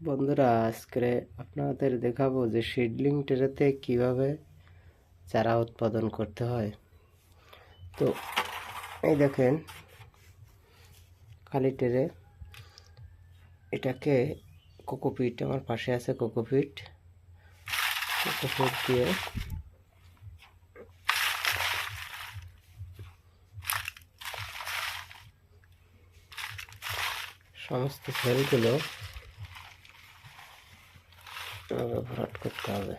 বন্ধুরা, আজকে আপনাদের দেখাবো যে সিডলিং ট্রেতে কিভাবে চারা উৎপাদন করতে হয়। তো এই দেখেন খালি ট্রে, এটাকে কোকোপিট, আমার পাশে আছে কোকোপিট দিয়ে সমস্ত সেলগুলো ভরাট করতে হবে।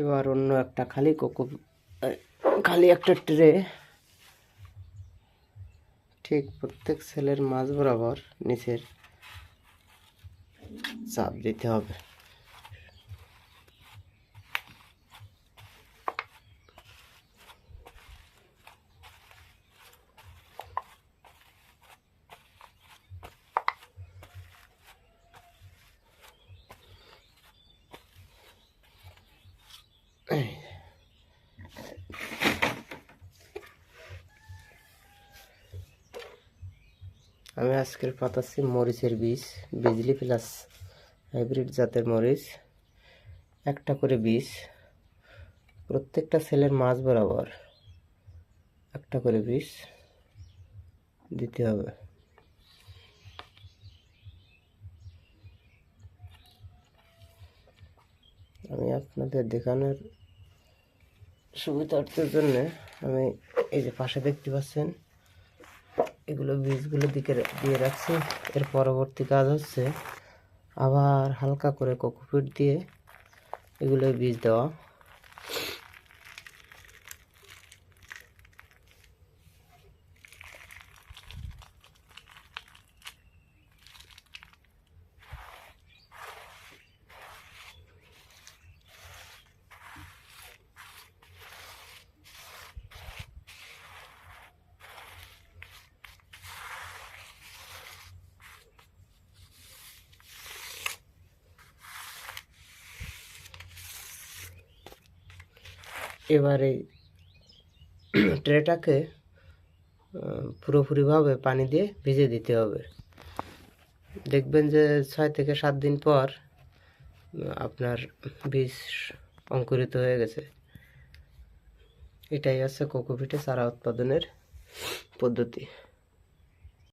এবার অন্য একটা খালি একটা ট্রে ঠিক প্রত্যেক সেলের মাঝ বরাবর নিচের চাপ দিতে হবে। আমি আজকের পাতাচ্ছি মরিচের বীজ, বিজলি প্লাস হাইব্রিড জাতের মরিচ। একটা করে বীজ প্রত্যেকটা সেলের মাঝ বরাবর একটা করে বীজ দিতে হবে। আমি আপনাদের দেখানোর সুবিধার্থের জন্য আমি এই যে পাশে দেখতে পাচ্ছেন এগুলো বীজগুলো দিয়ে রাখছি। এর পরবর্তী কাজ হচ্ছে আবার হালকা করে কোকোপিট দিয়ে এগুলো বীজ দেওয়া। এবারে ট্রেটাকে পুরোপুরিভাবে পানি দিয়ে ভিজে দিতে হবে। দেখবেন যে 6 থেকে 7 দিন পর আপনার বীজ অঙ্কুরিত হয়ে গেছে। এটাই আছে কোকোপিটে চারা উৎপাদনের পদ্ধতি।